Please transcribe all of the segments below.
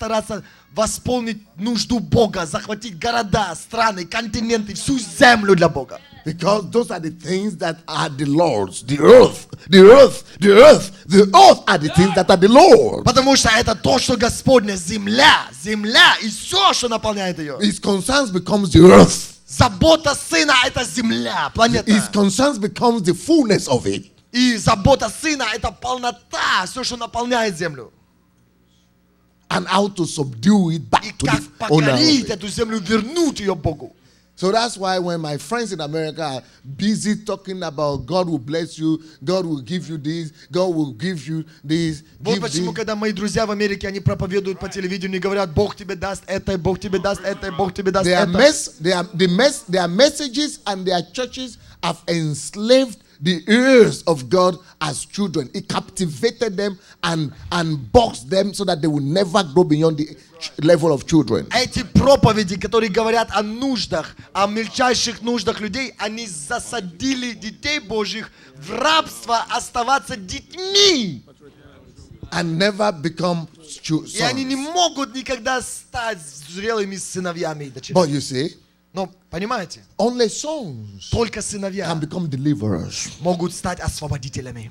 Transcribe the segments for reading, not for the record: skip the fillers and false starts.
стараться восполнить нужду Бога, захватить города, страны, континенты, всю землю для Бога. Because those are the things that are the Lord's. The earth are the things that are the Lord. Потому что это то, что Господня, земля и все, что наполняет ее. His concerns becomes the earth. Забота Сына – это земля, планета. His concerns becomes the fullness of it. И забота Сына – это полнота, все, что наполняет землю. And how to subdue it back И to как the owner of покорить it. эту землю, вернуть ее Богу. So that's why when my friends in America are busy talking about God will bless you, God will give you this, God will give you this, Вот give почему, this. когда мои друзья в Америке, они проповедуют по телевидению и говорят, Бог тебе даст это, Бог тебе даст это, Бог тебе даст это. Their messages and their churches have enslaved the ears of God as children. It captivated them and boxed them so that they will never grow beyond the level of children. Эти проповеди, которые говорят о нуждах, о мельчайших нуждах людей, они засадили детей Божьих в рабство оставаться детьми. And never become И они не sons. могут никогда стать зрелыми сыновьями и дочерьми. But you see, Но, понимаете, only sons только сыновья can become deliverers. могут стать освободителями.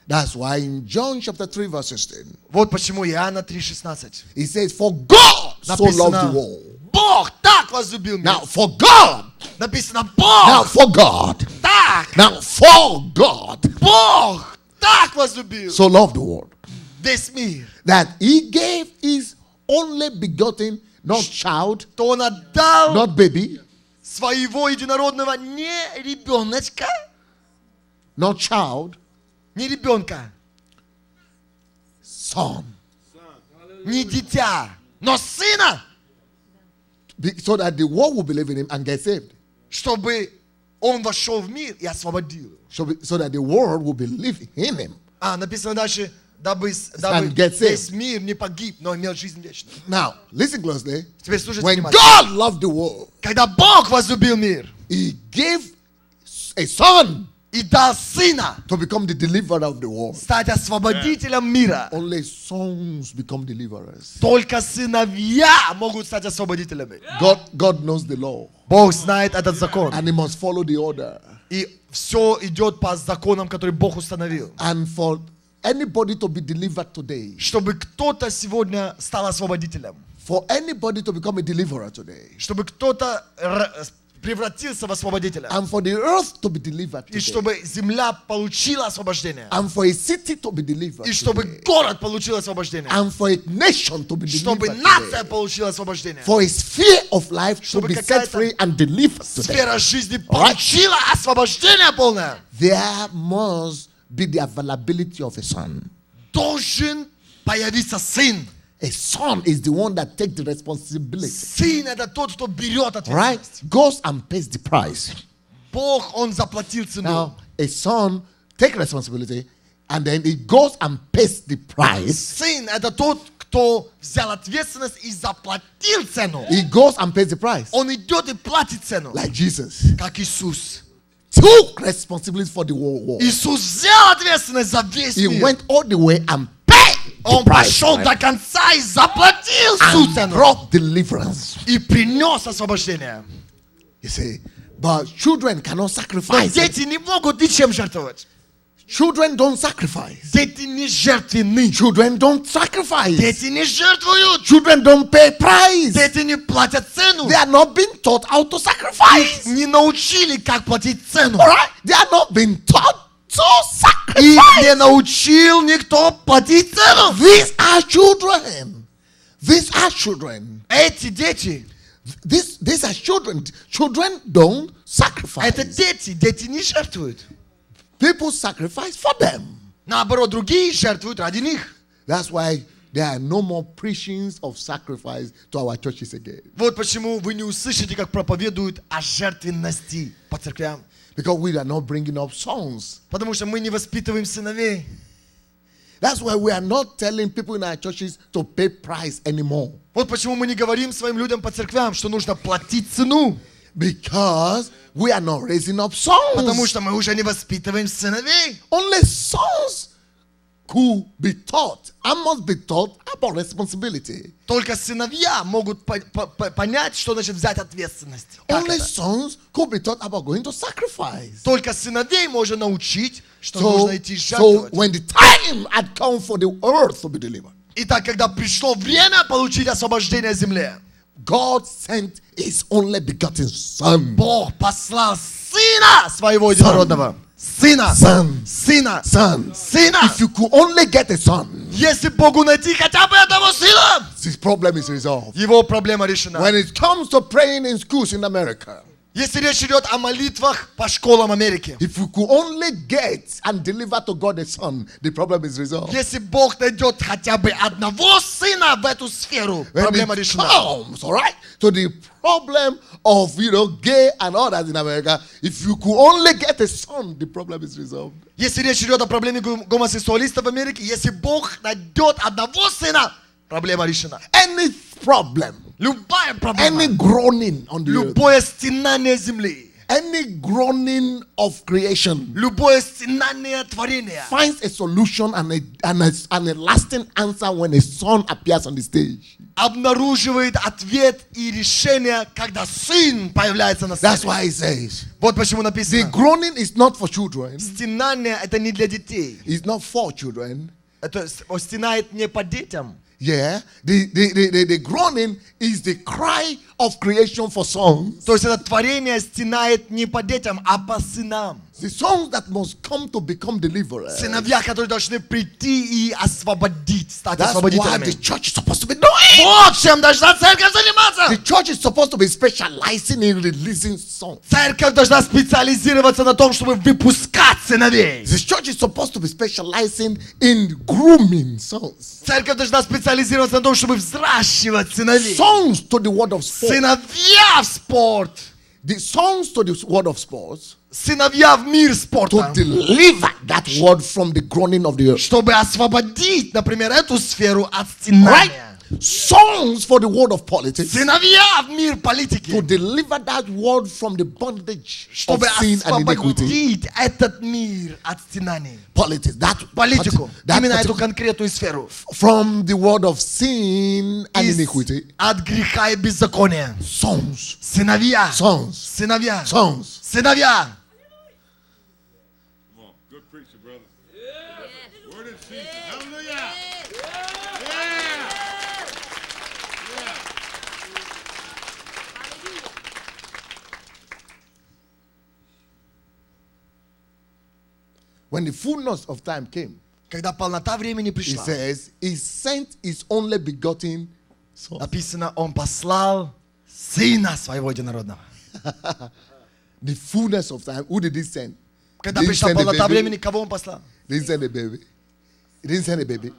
That's why in John chapter 3 verse 16, Вот почему Иоанна 3,16 he says, for God so loved the написано, world. Бог так возлюбил мир. Now for God. Написано, Now Бог for God. так, Now for God Бог так возлюбил so loved the world весь мир, that he gave his only begotten, not child, то Он отдал not baby, своего единородного не ребеночка, not child, не ребенка, son, не дитя, но сына, so that the world will believe in him and get saved. чтобы Он вошел в мир и освободил. So that the world will believe in him. Написано дальше, дабы And get saved. весь мир не погиб, но имел жизнь вечную. Now, listen closely. Теперь слушайте When внимательно. God loved the world, Когда Бог возлюбил мир he gave a son и дал сына to become the deliverer of the world. стать освободителем мира, Only sons become deliverers. только сыновья могут стать освободителями. God knows the law. Бог знает этот закон. And he must follow the order. И все идет по законам, которые Бог установил. And for anybody to be delivered today, Чтобы кто-то сегодня стал освободителем. for anybody to become a deliverer today, Чтобы кто-то превратился в освободителя. and for the earth to be delivered И today, чтобы земля получила освобождение. and for a city to be delivered И чтобы today, город получил освобождение. and for a nation to be Чтобы delivered нация today, получила освобождение. for a sphere of life to Чтобы be set какая-то free and delivered today, Сфера жизни получила освобождение полное. there must be the availability of a son. Должен появиться сын. A son is the one that takes the responsibility. Сын — это тот, кто берет Right? ответственность. Goes and pays the price. Бог, Он заплатил цену. Now, a son takes responsibility and then he goes and pays the price. Сын — это тот, кто взял ответственность и заплатил цену. He goes and pays the price. Он идет и платит цену. Like Jesus. Как Иисус. Took responsibility for the whole world. Иисус взял ответственность за весь He мир. went all the way and paid the Он price. пошел до конца и заплатил всю And цену. brought deliverance. И принес освобождение. You see, but children cannot Но sacrifice. дети не могут ничем жертвовать. Children don't sacrifice. Дети не жертвенны. Children don't sacrifice. Дети не жертвуют. Children don't pay price. Дети не платят цену. They are not being taught how to sacrifice. Не научили, как платить цену. All right? They are not being taught to И sacrifice. не научил никто платить цену. These are children. These are children. Эти дети, These are children. Children don't sacrifice. это дети. Дети не жертвуют. People sacrifice for them. Наоборот, другие жертвуют ради них. That's why there are no more preachings of sacrifice to our churches again. Вот почему вы не услышите, как проповедуют о жертвенности по церквям. Because we are not bringing up sons. Потому что мы не воспитываем сыновей. That's why we are not telling people in our churches to pay price anymore. Вот почему мы не говорим своим людям по церквям, что нужно платить цену. Because we are not raising up sons. Потому что мы уже не воспитываем сыновей. Only sons could be taught and must be taught about responsibility. Только сыновья могут понять, что значит взять ответственность. Как Only это? sons could be taught about going to sacrifice. Только сыновей можно научить, что нужно идти So жертвовать. when the time had come for the earth to be delivered, Итак, когда пришло время получить освобождение земле, God sent His only begotten Son. Бог послал Сына Своего Единородного. Сына. Son. Сына. Son. Сына. If you could only get a son, Если Богу найти хотя бы одного сына, this problem is resolved. его проблема решена. When it comes to praying in schools in America, Если речь идет о молитвах по школам Америки, if you could only get and deliver to God a son, the problem is resolved. если Бог найдет хотя бы одного сына в эту сферу, When проблема it решена. comes, all right, to the problem of gay and others in America, if you could only get a son, the problem is resolved. Если речь идет о проблеме гомосексуалистов в Америке, если Бог найдет одного сына, проблема решена. Any problem, Любая проблема, any groaning on the earth, любое стенание земли, any groaning of creation любое стенание творения finds a solution and a lasting answer when a son appears on the stage. обнаруживает ответ и решение, когда сын появляется на That's сцене. why he says Вот почему the написано, groaning is not for children, стенание это не для детей. it's not for children. Это стенает не по детям. Yeah, the groaning is the cry of creation for sons. То есть это творение стенает не по детям, а по сынам. The sons that must come to become deliverers. Сыновья, которые должны прийти и освободить, стать That's why the освободителями. church is supposed to be doing. Вот чем должна церковь заниматься. The church is supposed to be specializing in releasing sons. Церковь должна специализироваться на том, чтобы выпускать сыновей. The church is supposed to be specializing in grooming sons. Церковь должна специализироваться на том, чтобы взращивать сыновей. Sons to the word of sport. Сыновья в спорт. The sons to the word of sports. Сыновья в мир To спорта. deliver that word from the groaning of the earth. Чтобы освободить, например, эту сферу от Right? стенания. Sons for the word of politics. Сыновья в мир To политики. deliver that word from the bondage of Чтобы sin and iniquity. освободить этот мир от стенаний. Politics. Политику. Именно эту particular- конкретную сферу. from the word of sin and iniquity. От греха и беззакония. Sons. Сыновья. Sons. Сыновья. Sons. Сыновья. Come on, good preacher, brother. Word is Jesus. Hallelujah. Yeah. When the fullness of time came, Когда полнота времени he пришла, says, he sent his only begotten son. написано, Он послал Сына Своего Единородного. The fullness of time, who did he send? Когда Didn't пришла send a полнота baby. времени, кого Он послал? He didn't send a baby. He didn't send a baby.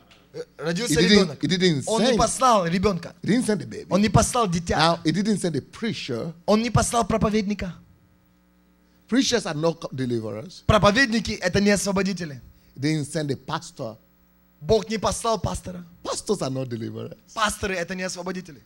Родился He didn't- ребенок. he didn't Он не send. послал ребенка. He didn't send a baby. Он не послал дитя. Now, he didn't send a preacher. Он не послал проповедника. Preachers are not deliverers. Проповедники — это не освободители. He didn't send a pastor. Бог не послал пастора. Pastors are not deliverers. Пасторы — это не освободители.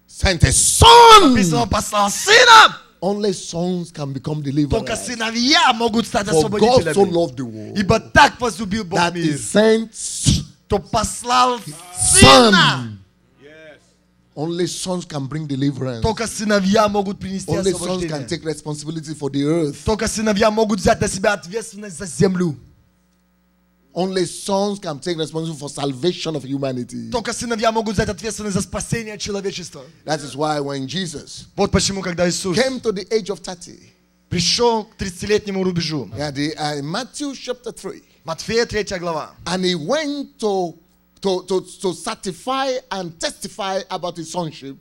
Sent a son. Написано, Он послал Сына. Only sons can become Только deliverers. сыновья могут стать For God so освободителями. loved the world Ибо так возлюбил Бог that he мир, sent то послал son. Сына. Yes. Only sons can bring deliverance. Только сыновья могут принести Only sons can освобождение. take responsibility for the earth. Только сыновья могут взять на себя ответственность за землю. Only sons can take responsibility for salvation of humanity. Только сыновья могут взять ответственность за спасение человечества. That is why when Jesus Вот почему, когда Иисус came to the age of 30, пришел к 30-летнему рубежу, in Matthew chapter 3, Матфея 3 глава, and he went to certify and testify about his sonship,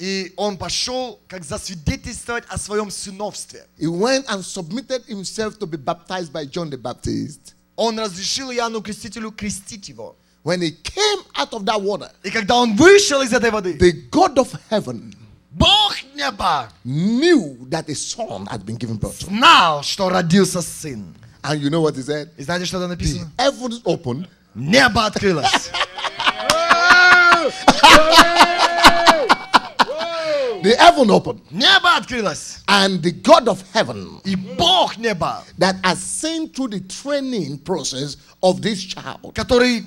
и он пошел как засвидетельствовать о своем сыновстве. he went and submitted himself to be baptized by John the Baptist. Он разрешил Иоанну Крестителю крестить его. When he came out of that water, И когда он вышел из этой воды, the God of heaven Бог неба knew that a son had been given birth to. знал, что родился сын. And you know what he said? И знаете, что там The написано? heavens opened, Небо открылось. The heaven opened. Небо открылось. And the God of heaven И Бог неба, that has seen through the training process of this child, который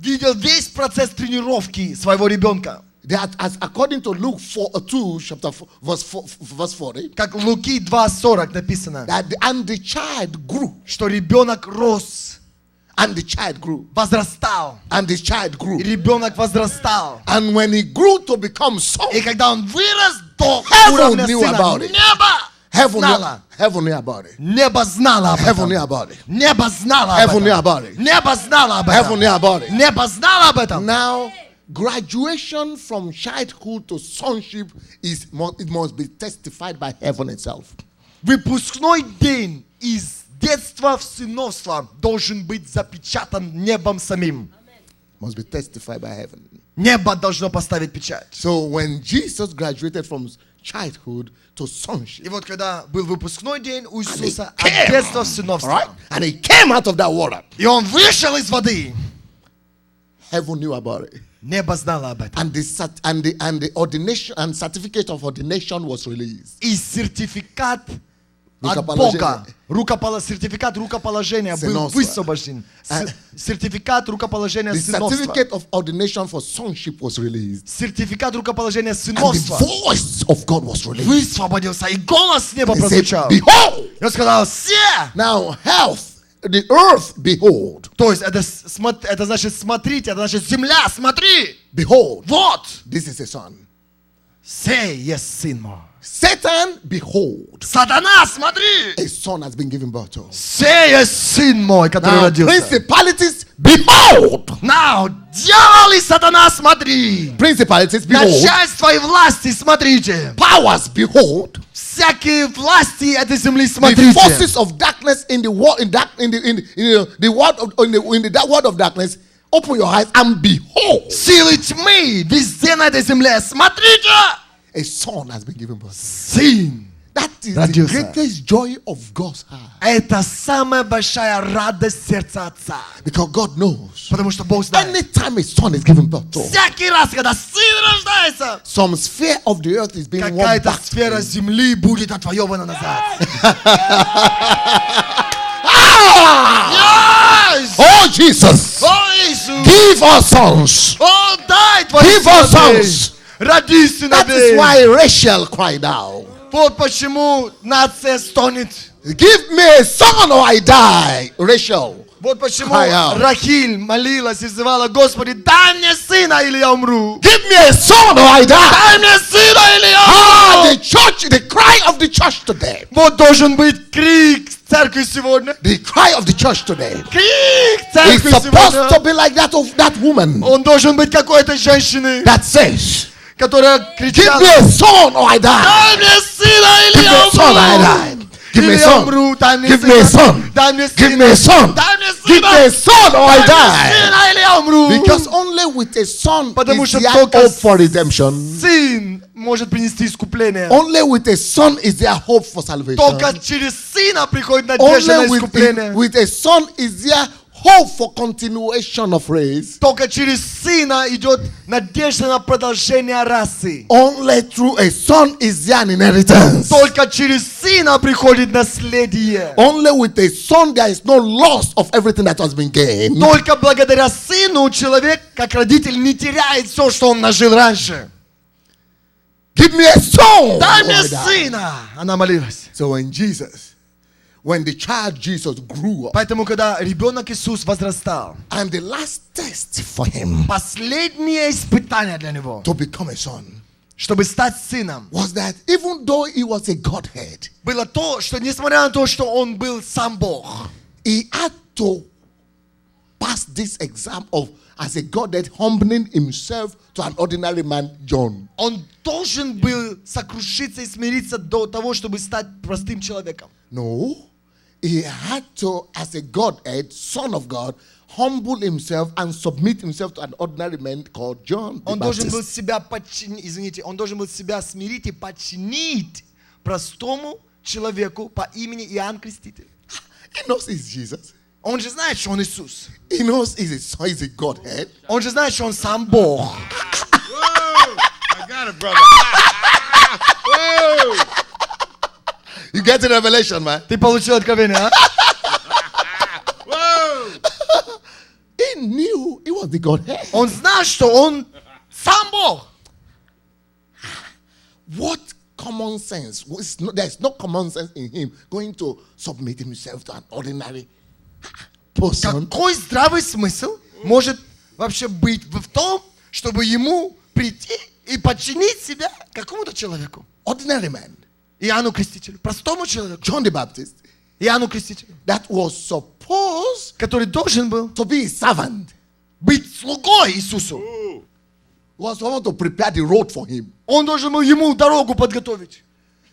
видел весь процесс тренировки своего ребенка. that as according to Luke 2, chapter 4, verse 40, Как в Луки 2:40 написано, that and the child grew, что ребенок рос, and the child grew, возрастал. and the child grew. И ребенок возрастал. And when he grew to become son, И когда он вырос до Heaven уровня knew сына, about it. небо знало. heaven knew about it. Небо знало об Heaven knew этом. about it. Небо знало об Heaven knew этом. about it. Небо знало об Heaven knew этом. about it. Небо знало об этом. Now, graduation from childhood to sonship it must be testified by heaven itself. Выпускной день из детства в сыновство должен быть запечатан небом самим. Must be testified by heaven. Небо должно поставить печать. So when Jesus graduated from childhood to sonship, И вот когда был выпускной день у Иисуса came, от детства в all сыновство, right, and he came out of that water, и он вышел из воды, heaven knew about it. небо знало об этом. And the ordination and certificate of ordination was released. И сертификат от Рукоположение. Бога, сертификат рукоположения был Сыновства. высвобожден. Сертификат рукоположения The сыновства. certificate of ordination for sonship was released. Сертификат рукоположения And the сыновства voice of God was released. высвободился, и голос с неба He said, прозвучал. behold, И он сказал, все! now health, the earth, behold, То есть это значит смотрите, это значит земля, смотри! behold, Вот! this is a son. Сей есть сын мой. Satan, behold, Сатана, смотри! a son has been given birth to. Сей есть сын мой, который Now, родился. principalities, behold, Now, дьявол и сатана, смотри! principalities, behold, Начальство и власти, смотрите! powers, behold, Всякие власти этой земли, the смотрите! forces of darkness in the world, in the world of that world of darkness. Open your eyes and behold, Силы тьмы везде на этой земле, смотрите! a son has been given birth. Сын! That is the Родился. greatest joy of God's heart. Это самая большая радость сердца Отца. Because God knows. Потому что Бог знает. Anytime a son is given birth to, Всякий раз, когда сын рождается, some sphere of the earth is being won какая-то back. сфера земли будет отвоевана назад. Yes! Oh Jesus, О, Иисус! give us sons. О, дай твои Give us сыновей! sons. Роди That is сыновей! why Rachel cried out, Вот почему нация стонет. give me a son or I die. Rachel. Вот почему Cry out. Рахиль молилась и взывала: Господи, дай мне сына, или я умру. Give me a son or I die. Дай мне сына, или я Ah, умру. the church, the cry of the church today. Вот должен быть крик церкви сегодня. The cry of the church today. Крик It's церкви supposed to сегодня. be like that of that woman Он должен быть какой-то женщины, that says, которая give кричала: me a son or I die. дай мне сына, или Give me я a son or I умру. die. Give me Или a я son. умру, дай мне Give me a сына. son. Дай мне Give me a сына. son. Дай мне Give me a сына. son or I Дай мне die. сына, или я умру. Because only with a son Потому is что there только hope for redemption. Сын может принести искупление. Only with a son is there hope for salvation. Только через сына приходит надежда на Only искупление. with a son is there hope for continuation of race. Только через сына идет надежда на продолжение расы. Only through a son is there an inheritance. Только через сына приходит наследие. Only with a son there is no loss of everything that has been gained. Только благодаря сыну человек, как родитель, не теряет все, что он нажил раньше. Give me a son. Дай мне or I die. сына! Она молилась. So when the child Jesus grew up, Поэтому, когда ребенок Иисус возрастал, and the last test for him последнее испытание для него, to become a son чтобы стать сыном, was that even though he was a Godhead, было то, что несмотря на то, что он был сам Бог, he had to pass this exam of as a Godhead humbling himself to an ordinary man, John. он должен был сокрушиться и смириться до того, чтобы стать простым человеком. No, he had to, as a Godhead, Son of God, humble himself and submit himself to an ordinary man called John the Он должен был Baptist. себя подчинить, он должен был себя смирить и подчинить простому человеку по имени Иоанн Креститель. He knows he's Jesus. Он же знает, что он Иисус. He knows he's a Godhead. Он же знает, что он сам Бог. Whoa! I got it, brother. Whoa! You get the revelation, man? Ты получил откровение, а? Whoa! He knew he was the Godhead. Он знал, что он сам Бог. What common sense? There's no common sense in him going to submit himself to an ordinary person. Какой здравый смысл может вообще быть в том, чтобы ему прийти и подчинить себя какому-то человеку? Ordinary man. Иоанну Крестителю, простому человеку. John the Baptist. Иоанну Крестителю, That was supposed который должен был to be his servant. быть слугой Иисусу. Was someone to prepare the road for him. Он должен был ему дорогу подготовить.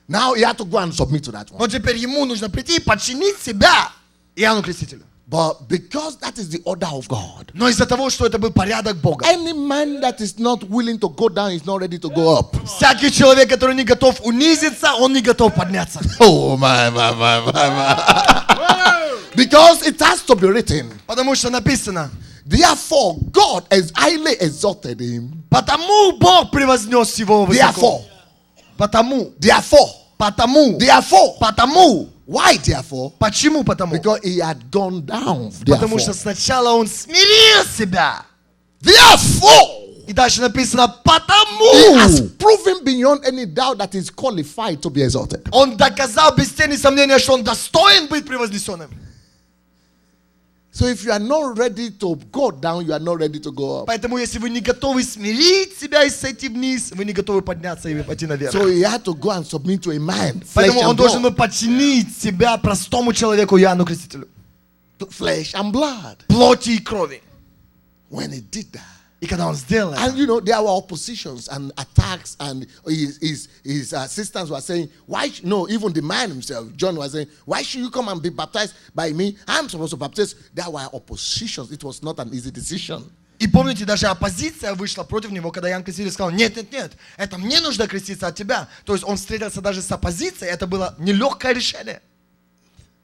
Now he had to go and submit to that one. Но теперь ему нужно прийти и подчинить себя Иоанну Крестителю. But because that is the order of God, Но из-за того, что это был порядок Бога. any man that is not willing to go down is not ready to go up. Всякий человек, который не готов унизиться, он не готов подняться. Oh my. Because it has to be written. Потому что написано, Therefore, God has highly exalted him. потому Бог превознес его высоко. Therefore, Потому. why therefore? Почему потому? Because he had gone down. Потому Therefore, что сначала он смирил себя. therefore, И дальше написано, he потому. has proven beyond any doubt that he is qualified to be exalted. Он доказал без тени сомнения, что он достоин быть превознесенным. So if you are not ready to go down, you are not ready to go up. Поэтому, если вы не готовы смирить себя и сойти вниз, вы не готовы подняться и пойти наверх. So he had to go and submit to a man, flesh Поэтому он and должен был blood. подчинить себя простому человеку Иоанну Крестителю. To flesh and blood. Плоти и крови. When he did that. И когда он сделал это, And you know, there were oppositions and attacks, and his assistants were saying, why, no, even the man himself, John was saying, why should you come and be baptized by me? I'm supposed to baptize. There were oppositions. It was not an easy decision. и помните, даже оппозиция вышла против него, когда Иоанн Креститель сказал, нет, это мне нужно креститься от тебя. То есть он встретился даже с оппозицией, это было нелегкое решение.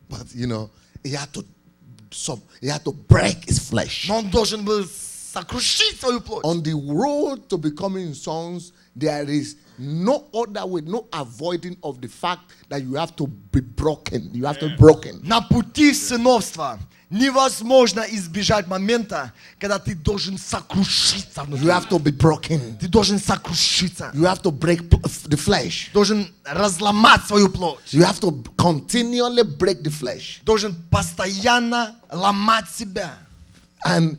But, you know, he had to break his flesh. Но он должен был сокрушить свою плоть. On the road to becoming sons, there is no other way, no avoiding of the fact that you have to be broken. You have to be broken. На пути в сыновство невозможно избежать момента, когда ты должен сокрушиться внутри. You have to be broken. Ты должен сокрушиться. You have to break the flesh. Должен разломать свою плоть. You have to continually break the flesh Должен постоянно ломать себя. and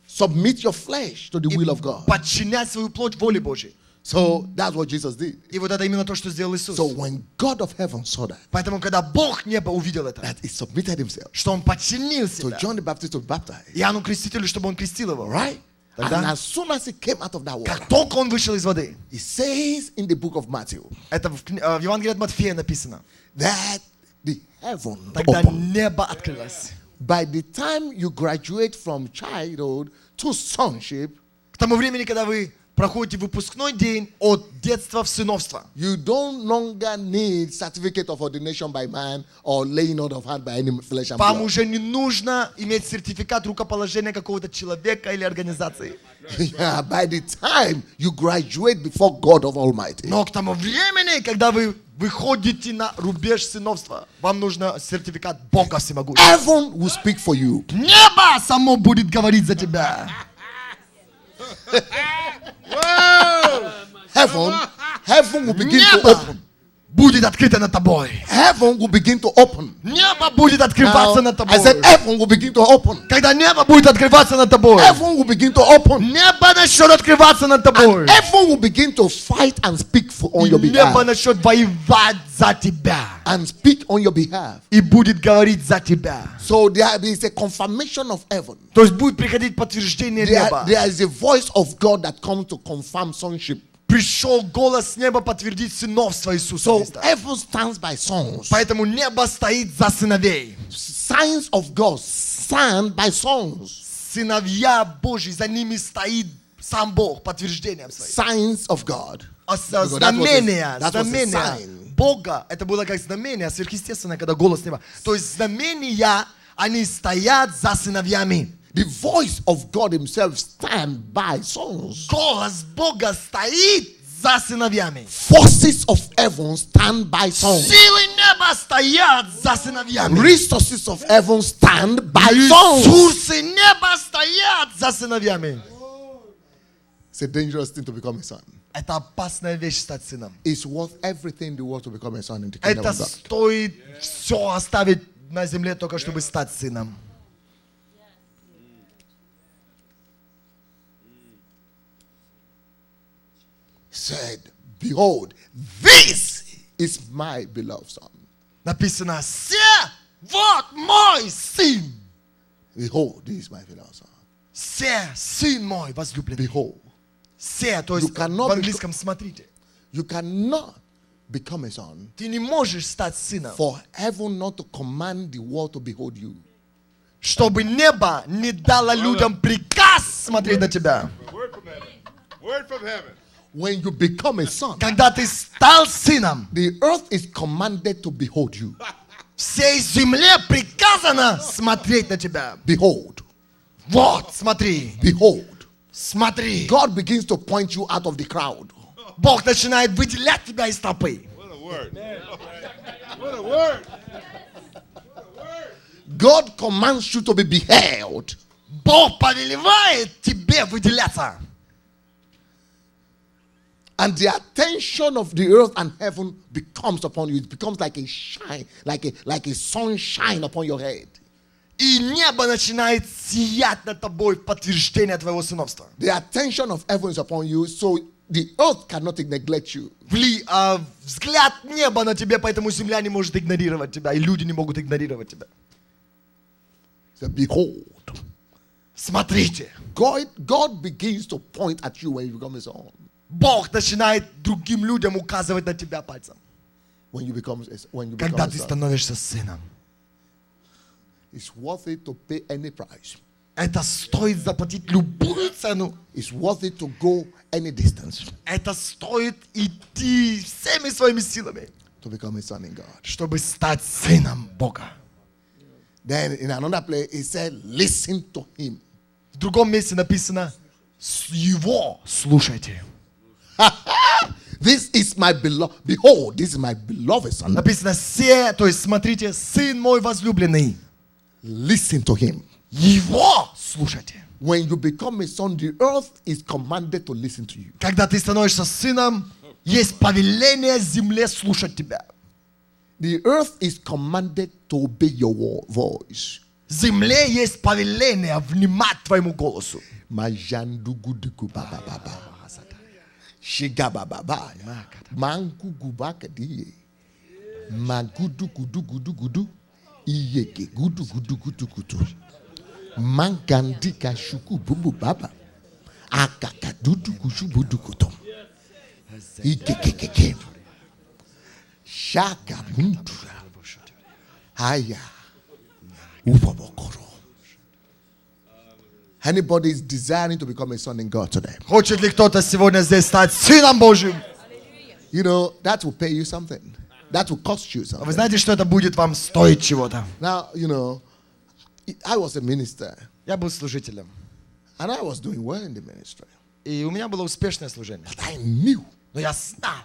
submit your flesh to the И will of God. подчинять свою плоть воле Божьей. So that's what Jesus did. И вот это именно то, что сделал Иисус. So when God of heaven saw that, Поэтому, когда Бог неба увидел это, that he submitted himself что Он подчинил to себя John the Baptist to be baptized, Иоанну Крестителю, чтобы он крестил его. right? And Тогда, as soon as he came out of that water, как только он вышел из воды, he says in the book of Matthew это в Евангелии от Матфея написано, that the heaven тогда opened. небо открылось. By the time you graduate from childhood to sonship, К тому времени, когда вы проходите выпускной день от детства в сыновство, you don't longer need certificate of ordination by man or laying on of hand by any flesh and вам blood. уже не нужно иметь сертификат рукоположения какого-то человека или организации. Yeah, by the time you graduate before God of Almighty, Но к тому времени, когда вы выходите на рубеж сыновства, вам нужно сертификат Бога Всемогущего. heaven will speak for you. Небо само будет говорить за тебя. Heaven will begin to Небо open. будет открыто над тобой. Heaven will begin to open. Небо будет открываться над I тобой. said heaven will begin to open. Когда небо будет открываться над тобой, Heaven will begin to open. небо начнет открываться над тобой. And heaven will begin to fight and speak on И your небо behalf. начнет воевать за тебя. And speak on your behalf. И будет говорить за тебя. So there is a confirmation of heaven. То есть будет приходить подтверждение неба. There is a voice of God that comes to confirm sonship. Пришел голос неба подтвердить сыновство Иисуса So Христа. heaven stands by sons. Поэтому небо стоит за сыновей. Signs of God stand by sons. Сыновья Божьи, за ними стоит сам Бог подтверждением своим. Signs of God. Знамения, that was a знамения sign. Бога, это было как знамение сверхъестественное, когда голос неба. То есть знамения, они стоят за сыновьями. The voice of God himself stand by sons. Голос Бога стоит за сыновьями. Forces of heaven stand by sons. Силы неба стоят за сыновьями. Resources of heaven stand by sons. Ресурсы неба стоят за сыновьями. It's a dangerous thing to become a son. Это опасная вещь стать сыном. It's worth everything in the world to become a son in the kingdom Это of God. стоит все оставить на земле только чтобы стать сыном. Said, behold, this is my beloved son. Написано: «Се, вот мой сын». Behold, this is my beloved son. Се, сын мой возлюбленный. Behold. Се, то есть You cannot в английском смотрите. You cannot become a son Ты не можешь стать сыном, for heaven not to command the world to behold you. чтобы небо не дало людям приказ смотреть на тебя. Word from heaven. Word from heaven. When you become a son, Когда ты стал сыном, the earth is commanded to behold you. всей земле приказано смотреть на тебя. Behold. Вот, смотри, Behold. смотри. God begins to point you out of the crowd. Бог начинает выделять тебя из толпы. What a word. What a word. God commands you to be beheld. Бог повелевает тебе выделяться. And the attention of the earth and heaven becomes upon you. It becomes like a shine, like a sunshine upon your head. И небо начинает сиять над тобой в подтверждение твоего сыновства. The attention of heaven is upon you, so the earth cannot neglect you. Взгляд неба на тебе, поэтому земля не может игнорировать тебя, и люди не могут игнорировать тебя. So behold. Смотрите. God begins to point at you when you become his son. Бог начинает другим людям указывать на тебя пальцем. Когда a ты son. становишься сыном. It's worth it to pay any price. Это стоит заплатить любую цену. It's worth it to go any distance Это стоит идти всеми своими силами, to become a son in God. чтобы стать сыном Бога. Then in another place, it said, listen to him. В другом месте написано: Его слушайте. This is my beloved. Behold, this is my beloved son. Написано: «Се», то есть смотрите, сын мой возлюбленный. Listen to him. Его слушайте. When you become a son, the earth is commanded to listen to you. Когда ты становишься сыном, есть повеление земле слушать тебя. The earth is commanded to obey your voice. Земле есть повеление внимать твоему голосу. Majandugudugu baba baba. Shiga baba baba. Mangugu bakadiye. Magudu gudu gudu gudu. Iyeke gudu gudu gudu gudu. Mangandika shuku bubu baba. Akaka dudu kushu budu kutum. Ikekekeke. Shaka bundu. Haya. Ufabokoro. Anybody is desiring to become a son in God today. Хочет ли кто-то сегодня здесь стать сыном Божьим? You know, that will pay you something. That will cost you Вы something. знаете, что это будет вам стоить чего-то? Now, you know, I was a minister Я был служителем, and I was doing well in the ministry. и у меня было успешное служение. But I knew Но я знал,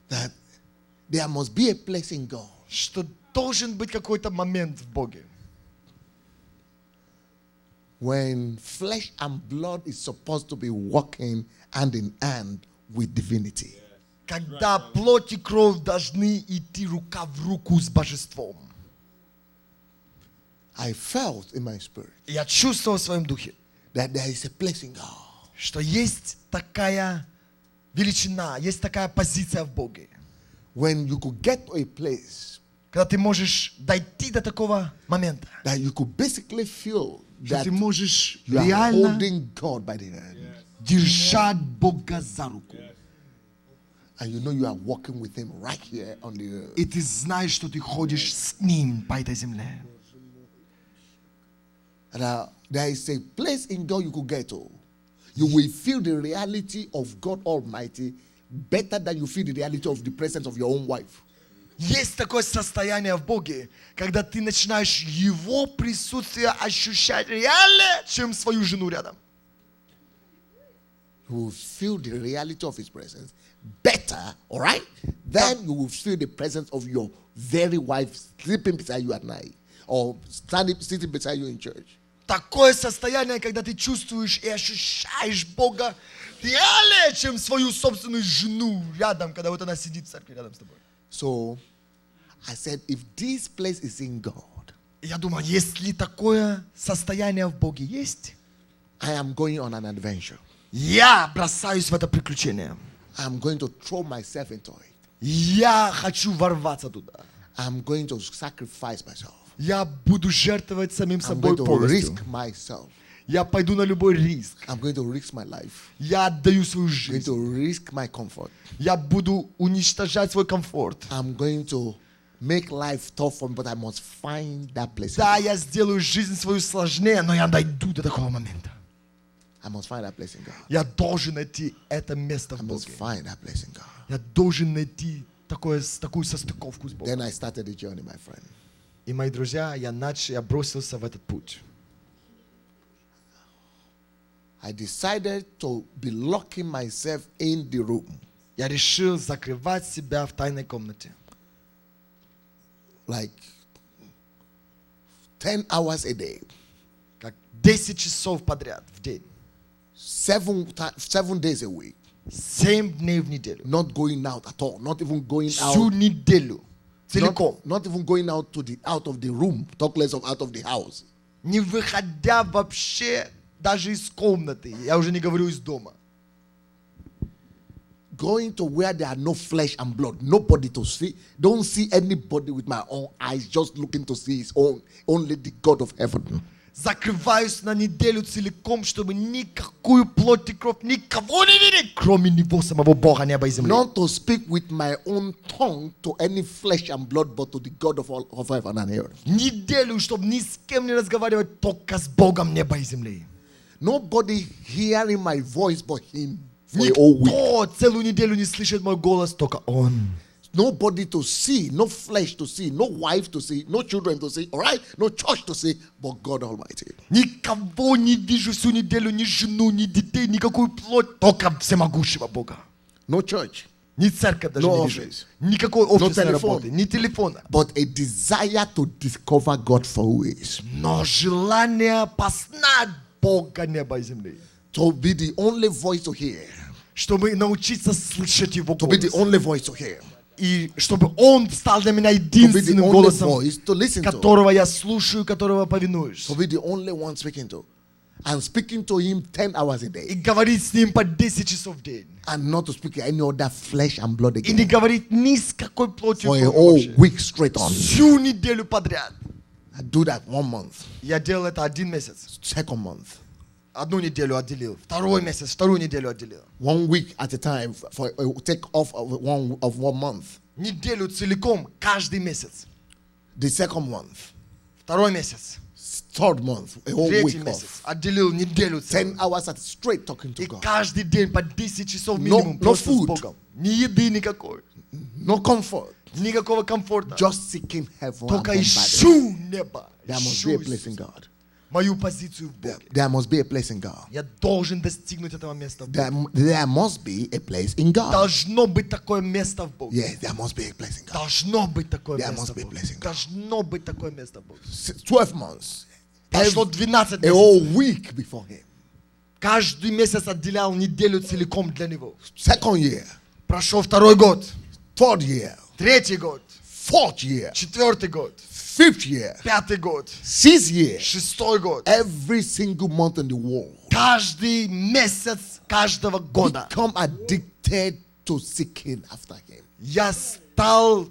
that there must be a place in God что должен быть какой-то момент в Боге, when flesh and blood is supposed to be walking hand in hand with divinity. когда плоть и кровь должны идти рука в руку с божеством. I felt in my spirit И я чувствовал в своем духе, that there is a place in God что есть такая величина, есть такая позиция в Боге, when you could get to a place когда ты можешь дойти до такого момента, that you could basically feel что that ты можешь you are реально holding God by the hand. держать Бога за руку. And you know you are walking with him right here on the earth. И ты знаешь, что ты ходишь с Ним по этой земле. And there is a place in God you could get to. You will feel the reality of God Almighty better than you feel the reality of the presence of your own wife. Есть такое состояние в Боге, когда ты начинаешь Его присутствие ощущать реально, чем свою жену рядом. You you will feel the reality of his presence better, all right? Then you will feel the presence of your very wife sleeping beside you at night or sitting beside you in church. Такое состояние, когда ты чувствуешь и ощущаешь Бога реалее, чем свою собственную жену рядом, когда вот она сидит в церкви рядом с тобой. So I said, if this place is in God, И я думаю, если такое состояние в Боге есть, I am going on an adventure. я бросаюсь в это приключение. I'm going to throw myself into it. Я хочу ворваться туда. I'm going to sacrifice myself. Я буду жертвовать самим I'm собой going to полностью. risk myself. Я пойду на любой риск. I'm going to risk my life. Я отдаю свою I'm going жизнь. to risk my comfort. Я буду уничтожать свой комфорт. I'm going to make life tough for me, but I must find that place. Да, я сделаю жизнь свою сложнее, но я дойду до такого момента. I must find that place in God. Я должен найти это место I в must Боге. find that place in God. Я должен найти такую состыковку с Богом. Then I started the journey, my friend. И, мои друзья, я бросился в этот путь. I decided to be locking myself in the room. Я решил закрывать себя в тайной комнате. Like 10 hours a day. Как 10 часов подряд в день. 7 days a week. 7 дней в неделю. Not going out at all. Not even going Всю out. неделю. Целиком. Not even going out out of the room. Talk less of out of the house. Не выходя вообще даже из комнаты. Я уже не говорю из дома. Going to where there are no flesh and blood. Nobody to see. Don't see anybody with my own eyes. Just looking to see his own. Only the God of heaven. Закрываюсь на неделю целиком, чтобы никакую плоть и кровь никого не видеть, кроме Него, самого Бога, неба и земли. Not to speak with my own tongue to any flesh and blood, but to the God of heaven and earth. Неделю, чтобы ни с кем не разговаривать, только с Богом неба и земли. Nobody hearing my voice but him for a whole week. Никто целую неделю не слышит мой голос, только Он. Nobody to see, no flesh to see, no wife to see, no children to see, all right? No church to see, but God Almighty. Никого не вижу всю неделю, ни жену, ни детей, никакую плоть, только всемогущего Бога. No church, Ни церковь даже No не вижу. office. Никакой офисной telephone. работы, ни телефона. but a desire to discover God for who he is. Но желание познать Бога неба и земли. To be the only voice to hear. Чтобы научиться слышать Его To be the голос. only voice to hear. И чтобы Он стал для меня To be the единственным only голосом, voice to listen to. которого я слушаю, которого повинуюсь. To be the only one speaking to. And speaking to him 10 hours a И day. говорить с Ним по 10 часов в день. And not to speak any other flesh and blood И не again. говорить ни с какой плотью For и a кровью whole вообще. week straight on. Всю неделю подряд. I do that 1 month. Я делал это 1 месяц. Second month. 1 неделю отделил. 2 месяц, 2 неделю отделил. 1 week at a time for take off of 1 month. Неделю целиком, каждый месяц. The second month. 2 месяц. Third month. A whole 3 week месяц. off. Отделил неделю 10 целую. hours at straight talking to И God. каждый день по 10 часов No- минимум no просто food. с Богом. Ни еды никакой. No comfort. Никакого комфорта. Just seeking heaven. Только and bombarding. ищу небо. There must Ищу be a place in Иисуса. God. Мою позицию в Боге. There must be a place in God. Я должен достигнуть этого места в Боге. There must be a place in God. Должно быть такое место в Боге. Yes, there must be a place in God. Должно быть такое There место must be в a Боге. place in God. Должно быть такое место в Боге. 12 months. Прошло 12 A whole месяцев. week before him. Каждый месяц отделял неделю целиком для него. Second year. Прошел 2-й год, Third year. 3-й год, Fourth year. 4-й год, Fifth year. 5-й год, 6th year. 6-й год. Every single month in the world. Каждый месяц каждого года Become addicted to seeking after him. я стал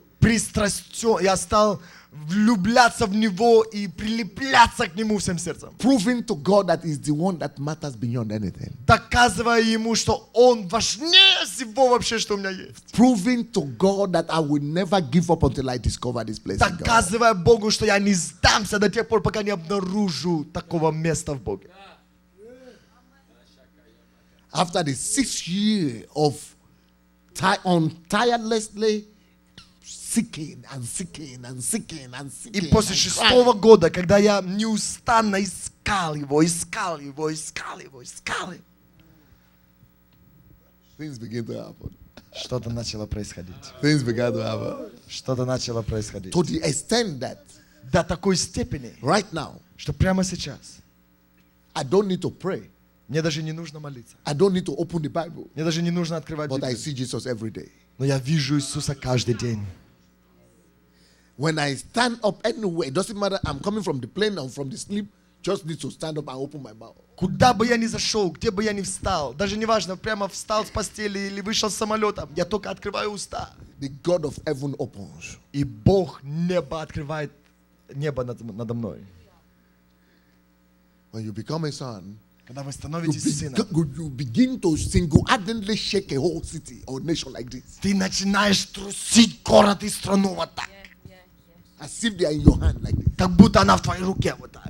я стал влюбляться в него и прилепляться к нему всем сердцем. Proving to God that is the one that matters beyond anything. Доказывая ему, что он важнее всего вообще, что у меня есть. Proving to God that I will never give up until I discover this place in God. Доказывая Богу, что я не сдамся до тех пор, пока не обнаружу такого места в Боге. After the 6th year of tirelessly seeking and seeking and seeking and seeking. И после 6-го года, когда я неустанно искал его, things begin to happen. Что-то начало происходить. Things began to happen. Что-то начало происходить. To the extent that До такой степени, right now, что прямо сейчас I don't need to pray. мне даже не нужно молиться. I don't need to open the Bible. Мне даже не нужно открывать But I Библию. see Jesus every day. Но я вижу Иисуса каждый день. When I stand up anywhere, it doesn't matter. I'm coming from the plane or from the sleep. Just need to stand up and open my mouth. Куда бы я ни зашел, где бы я ни встал, даже не важно, прямо встал с постели или вышел с самолета, я только открываю уста. The God of heaven opens. И Бог небо открывает, небо надо мной. When you become a son, Когда вы становитесь сыном, you begin to single-handedly shake a whole city or nation like this. ты начинаешь трусить город и страну вот так. As if they are in your hand like this. Как будто она в твоей руке вот так.